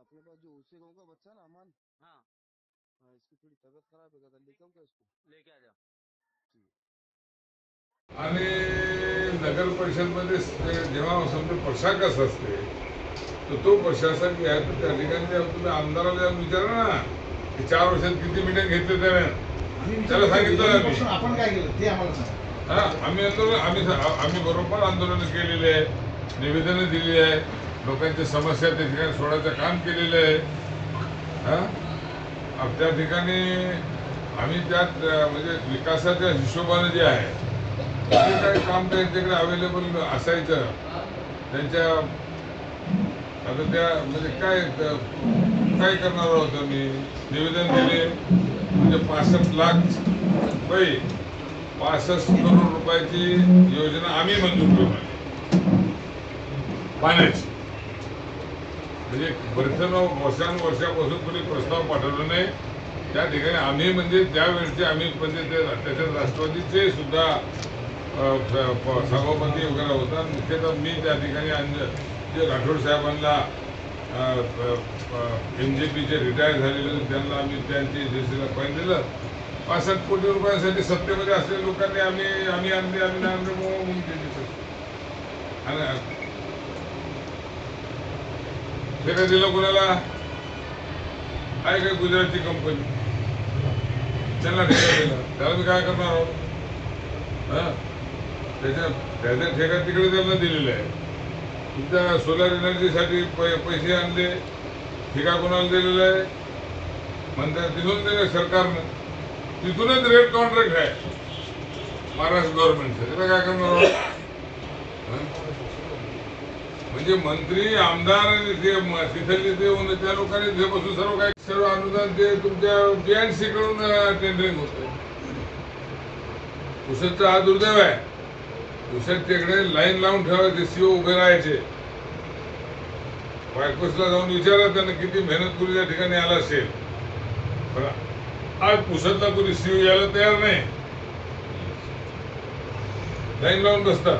अपने पास जो उसी गाँव का बच्चा है ना अमन। हाँ हाँ, इसकी थोड़ी तबीयत खराब है, लेके आऊँ क्या इसको? लेके आ जाओ। आणि नगर परिषदमध्ये जेव्हा समजा प्रशासक असते तर तो प्रशासक आहे तर त्या ठिकाणी तुम्ही आमदाराला जाऊन विचारा ना की 4 वर्षात किती मीटिंग घेतले त्याने, त्याला सांगितलं आपण काय केलं ते आम्हाला सांगा. हा आम्ही बरोबर आंदोलन केलेले आहे, निवेदनं दिली आहे, लोकांच्या समस्या त्या ठिकाणी सोडायचं काम केलेलं आहे. हा त्या ठिकाणी आम्ही त्यात म्हणजे विकासाच्या हिशोबाने जे आहे जे काही काम त्यांच्याकडे अवेलेबल असायचं त्यांच्या आता त्या म्हणजे काय करणार होतं मी निवेदन दिले म्हणजे 65 लाख रुपये 65 करोड रुपयाची योजना आम्ही मंजूर केली पाण्याची. म्हणजे वर्षानुवर्षापासून कोणी प्रस्ताव पाठवला नाही. त्या ठिकाणी आम्ही म्हणजे त्यावेळेचे आम्ही म्हणजे ते त्याच्यात राष्ट्रवादीचे सुद्धा सभापती वगैरे होता. मुख्यतः मी त्या ठिकाणी जे राठोड साहेबांना MJPचे रिटायर झालेले त्यांना आम्ही त्यांची एजन्सीला फाईन दिलं. 65 कोटी रुपयांसाठी सत्तेमध्ये असलेल्या लोकांनी आम्ही आणले म्हणून दिली. आणि ते काय दिलं कोणाला आहे काय गुजरातची कंपनी त्यांना ठेका दिला. त्याला मी काय करणार आहोत? त्याचा ठेका तिकडे त्यांना दिलेला आहे. तुमच्या सोलार एनर्जीसाठी पैसे आणले, ठेका कोणाला दिलेला आहे? म्हणतात तिथून दिले सरकारनं, तिथूनच रेट कॉन्ट्रॅक्ट आहे महाराष्ट्र गव्हर्नमेंटचं. त्याला काय करणार आहोत? म्हणजे मंत्री आमदार तिथले ते त्या लोकांनी बसून सर्व अनुदान ते तुमच्या BNC कडून टेंडरिंग होत. पुसदचा हा दुर्दैव आहे. पुसदच्याकडे लाईन लावून ठेवायचे, CO उभे राहायचे. बायकोसला जाऊन विचारा त्यांना किती मेहनत करून या ठिकाणी आला असेल. पण आज पुसदला कोणी CO यायला तयार नाही, लाईन लावून बसतात.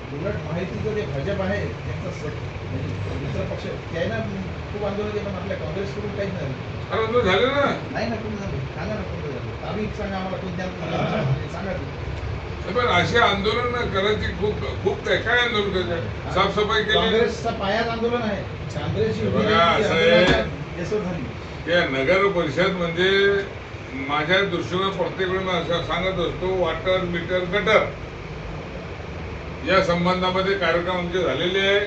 उलट माहितीचं जे भाजप आहे त्यांचा दुसरा पक्ष त्याला खूप आंदोलन केलं. आपल्या काँग्रेसकडून काहीच नाही आंदोलन झालं ना. नाही ना. कोण झालं सांगा ना. कोणतं झालं आम्ही सांगा आम्हाला कोणत्या सांगा. पण असे आंदोलन करायची खूप काय आंदोलन करायचं. साफसफाई केली. काँग्रेसचा पायात आंदोलन आहे. काँग्रेसची त्या नगर परिषद म्हणजे माझ्या दृष्टीने प्रत्येक वेळी सांगत असतो वॉटर मीटर गटर या संबंधामध्ये कार्यक्रम आमचे झालेले आहे.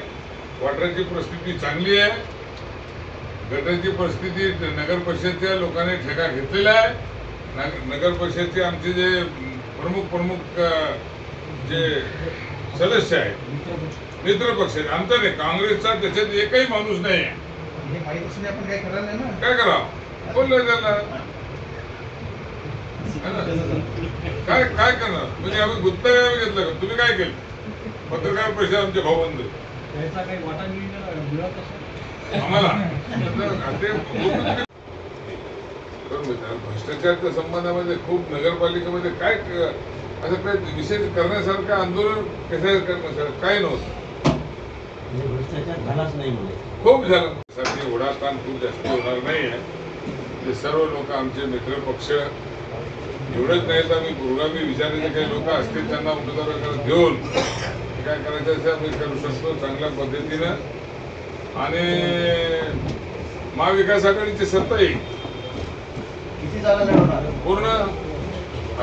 वॉटरची परिस्थिती चांगली आहे. गटरची परिस्थिती नगर परिषदच्या लोकांनी ठेका घेतलेला आहे. नगर परिषदचे आमचे जे प्रमुख जे सदस्य आहेत मित्र पक्ष आहेत आमचा नाही, काँग्रेसचा त्याच्यात एकही माणूस नाही आहे. माहित असून आपण काय करायला नाही ना. काय करावं बोललं त्याला काय करणार. म्हणजे आम्ही गुत्ता घेतलं का? तुम्ही काय केलं? पत्रकार परिषद आमचे भाऊबंद आम्हाला भ्रष्टाचाराच्या संबंधामध्ये खूप नगरपालिकेमध्ये काय असं काही विशेष करण्यासारखं आंदोलन कसं करण्यासारखं काय नव्हतं. भ्रष्टाचार झालाच नाही म्हणजे खूप झालं. साठी ओढाताण खूप जास्त होणार नाही आहे. ते सर्व लोक आमचे मित्र पक्ष एवढंच नाही तर आम्ही पुरोगामी विचाराचे काही लोक असतील त्यांना उमेदवार घेऊन काय करायचं असं आम्ही करू शकतो चांगल्या पद्धतीनं. आणि महाविकास आघाडीची सत्ता येईल पूर्ण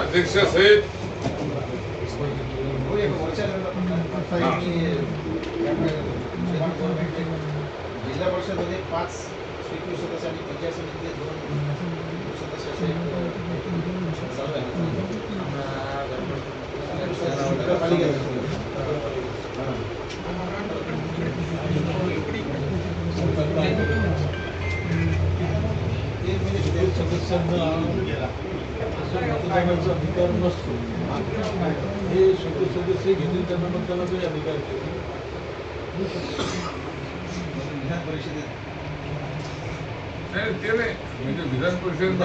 अध्यक्ष सहित. जिल्हा परिषदमध्ये 5 स्वीकृत सदस्य आणि पंचायत समितीचे 2 सदस्य चालू आहे. सदस्यांना मतदानाचा अधिकार नसतो. हे सदस्य घेतील त्यांना मतदानाचा अधिकार विधान परिषदेत ते नाही म्हणजे विधान परिषद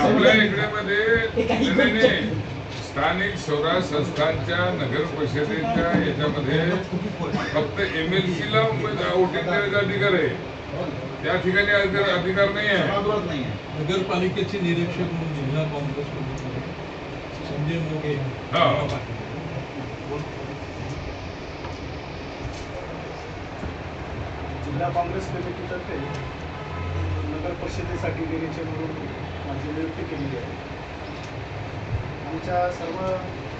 आपल्या इकडे मध्ये स्थानिक स्वराज्य संस्थांच्या नगर परिषदेच्या याच्यामध्ये फक्त MLC ला वोटिंग देण्याचा अधिकार आहे. त्या ठिकाणी अधिकार नाही आहे. सभागृहात नाही आहे. नगरपालिकेचे निरीक्षक म्हणून जिल्हा काँग्रेस कमिटी संजय मोगे जिल्हा काँग्रेस कमिटीतर्फे नगर परिषदेसाठी निरीक्षक म्हणून माझी नियुक्ती केलेली आहे. आमच्या सर्व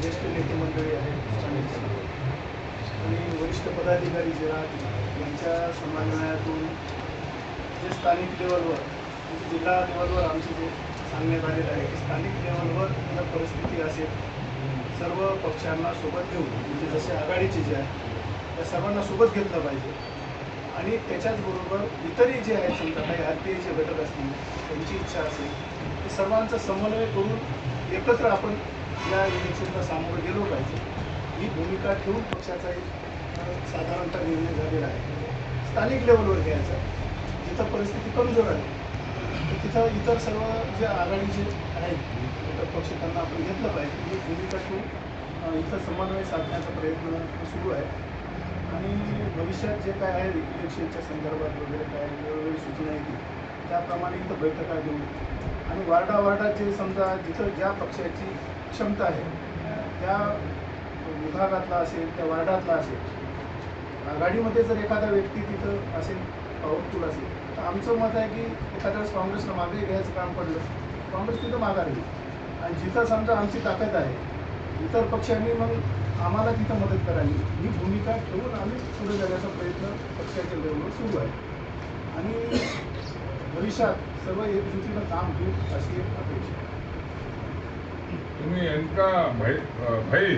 ज्येष्ठ नेते मंडळी आहेत स्थानिक आणि वरिष्ठ पदाधिकारी जे आहेत यांच्या समन्वयातून जे स्थानिक लेवलवर म्हणजे जिल्हा लेवलवर आमचे जे सांगण्यात आलेलं आहे की स्थानिक लेवलवर जर परिस्थिती असेल सर्व पक्षांना सोबत घेऊन म्हणजे जसे आघाडीचे जे आहे त्या सर्वांना सोबत घेतलं पाहिजे आणि त्याच्याचबरोबर इतरही जे आहेत समजा काही आरपीआयचे घटक असतील त्यांची इच्छा असेल ते सर्वांचा समन्वय करून एकत्र आपण या इलेक्शनला सामोरं गेलो पाहिजे ही भूमिका ठेवून पक्षाचा एक साधारणतः निर्णय झालेला आहे. स्थानिक लेवलवर घ्यायचा जिथं परिस्थिती कमजोर आहे तर तिथं इतर सर्व जे आघाडीचे आहेत घटक पक्ष त्यांना आपण घेतलं पाहिजे ही भूमिका ठेवून इथं समन्वय साधण्याचा प्रयत्न सुरू आहे. आणि भविष्यात जे काय आहे इलेक्शनच्या संदर्भात वगैरे काय वेगवेगळी सूचना येतील त्याप्रमाणे इथं बैठका घेऊन आणि वार्डात जे समजा जिथं ज्या पक्षाची क्षमता आहे त्या विभागातला असेल त्या वार्डातला असेल आघाडीमध्ये जर एखादा व्यक्ती तिथं असेल पॉवरफुल असेल तर आमचं मत आहे की एखाद्या वेळेस काँग्रेसला मागे घ्यायचं काम पडलं काँग्रेस तिथं माघार घेईल आणि जिथं समजा आमची ताकद आहे इतर पक्षांनी मग आम्हाला तिथं मदत करावी ही भूमिका ठेवून आम्ही पुढे जाण्याचा प्रयत्न पक्षाच्या लेवलवर सुरू आहे आणि भविष्यात सर्व एकजुटीनं काम घेऊ अशी एक अपेक्षा. तुम्ही इनका भाई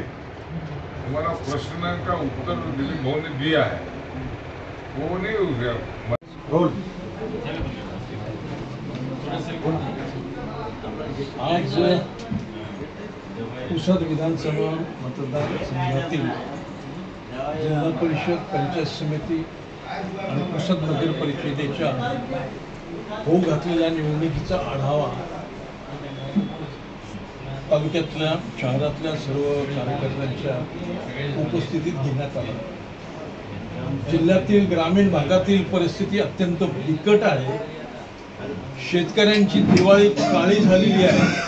तुम्हारा प्रश्न का उत्तर दिलीप भाऊ ने दिया है वो नहीं हो गया. आज पुसद विधानसभा मतदारसंघातील जिल्हा परिषद पंचायत समिती आणि पुसद नगर परिषदेच्या होऊ घातलेल्या निवडणुकीचा आढावा तालुक्यातल्या शहरातल्या सर्व कार्यकर्त्यांच्या उपस्थितीत घेण्यात आला. जिल्ह्यातील ग्रामीण भागातील परिस्थिती अत्यंत बिकट आहे. शेतकऱ्यांची दिवाळी काळी झालेली आहे.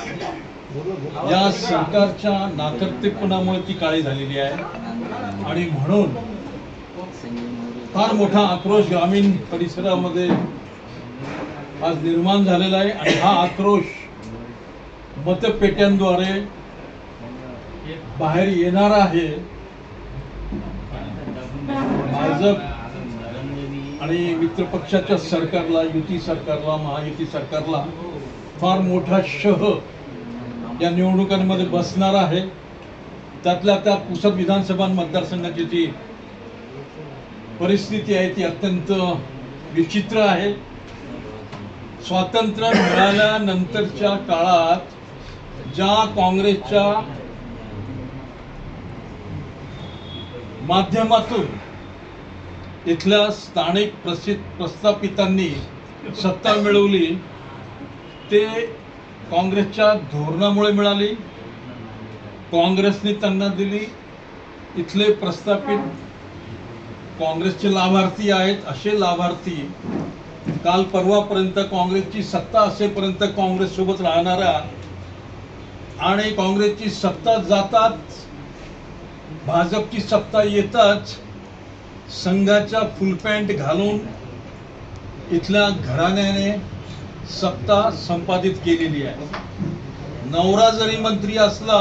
या सरकारच्या नाकर्तेपणामुळे ती काळी झालेली आहे आणि म्हणून फार मोठा आक्रोश ग्रामीण परिसरामध्ये आज निर्माण झालेला आहे आणि हा आक्रोश मतपेट्यांद्वारे बाहेर येणार आहे. भाजप आणि मित्रपक्षाच्या सरकारला युती सरकारला महायुती सरकारला फार मोठा शह या निवडणुकांमध्ये बसणार आहे. त्यातल्या त्या पुसद विधानसभा मतदारसंघाची जी परिस्थिती आहे ती अत्यंत विचित्र आहे. स्वातंत्र्य मिळाल्यानंतरच्या काळात ज्या काँग्रेसच्या माध्यमातून इथल्या स्थानिक प्रस्थापितांनी सत्ता मिळवली ते काँग्रेसच्या धोरणामुळे मिळाली. काँग्रेसने त्यांना दिली. इथले प्रस्थापित काँग्रेसचे लाभार्थी आहेत. असे लाभार्थी काल परवापर्यंत काँग्रेसची सत्ता असेपर्यंत काँग्रेस सोबत राहणाऱ्या आणि काँग्रेसची सत्ता जाताच भाजपची सत्ता येताच संघाच्या फुलपॅन्ट घालून इथल्या घराण्याने सत्ता संपादित केलेली आहे. नवरा जरी मंत्री असला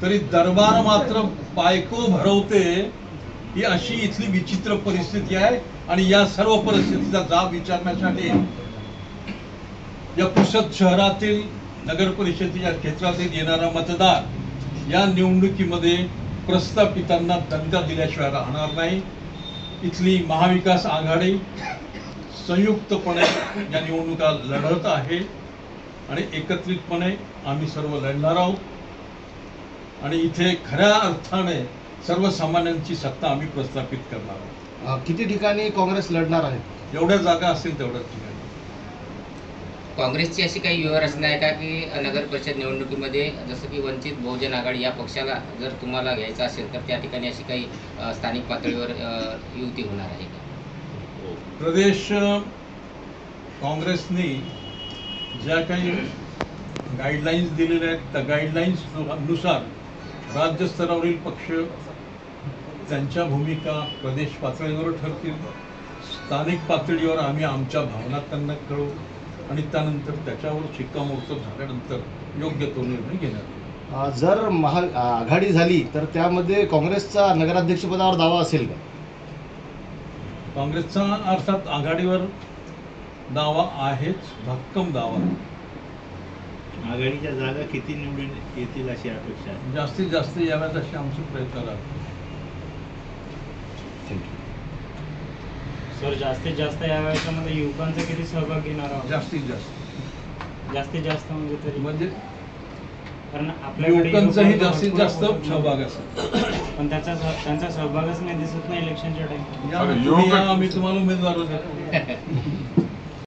तरी दरबार मात्र बायको भरवते ही अशी इथली विचित्र परिस्थिती आहे. आणि या सर्व परिस्थितीचा जाब विचारण्यासाठी या पुसद शहरातील नगर परिषदेच्या क्षेत्रातील येणारा मतदार या निवडणुकीमध्ये प्रस्थापितांना दंगा दिल्याशिवाय राहणार नाही. इथली महाविकास आघाडी संयुक्तपणे या निवडणुका लढत आहे आणि एकत्रितपणे आम्ही सर्व लढणार आहोत आणि इथे खऱ्या अर्थाने सर्वसामान्यांची सत्ता आम्ही प्रस्थापित करणार आहोत. किती ठिकाणी काँग्रेस लढणार आहे? एवढ्या जागा असतील तेवढ्याच ठिकाणी. काँग्रेसची अशी काही व्यूहरचना आहे का की नगर परिषद निवडणुकीमध्ये जसं की वंचित बहुजन आघाडी या पक्षाला जर तुम्हाला घ्यायचं असेल तर त्या ठिकाणी अशी काही स्थानिक पातळीवर युती होणार आहे का? प्रदेश काँग्रेसने ज्या काही गाईडलाईन्स दिलेल्या आहेत त्या गाईडलाईन्सनुसार राज्य स्तरावरील पक्ष त्यांच्या भूमिका प्रदेश पातळीवर ठरतील. स्थानिक पातळीवर आम्ही आमच्या भावना त्यांना कळवू आणि त्यानंतर त्याच्यावर शिक्कामोर्तब झाल्यानंतर योग्य तो निर्णय घेण्यात येईल. जर आघाडी झाली तर त्यामध्ये काँग्रेसचा नगराध्यक्षपदावर दावा असेल का? काँग्रेसचा अर्थात आघाडीवर दावा आहेच, भक्कम दावा. आघाडीच्या जागा किती निवडून येतील अशी अपेक्षा आहे? जास्तीत जास्त याव्यात असे आमचे प्रयत्न राहतील. सर, जास्तीत जास्त या वेळेच्यामध्ये युवकांचा किती सहभाग घेणार आहोत? जास्तीत जास्त म्हणजे तरी म्हणजे कारण आपल्याकडे युवकांचाही युवकांचा जास्तीत भरपूर जास्त होता. सहभाग असेल. पण त्यांचा सहभागच नाही दिसत नाही इलेक्शनच्या टाइम. युवक- आम्ही तुम्हाला उमेदवार देतो.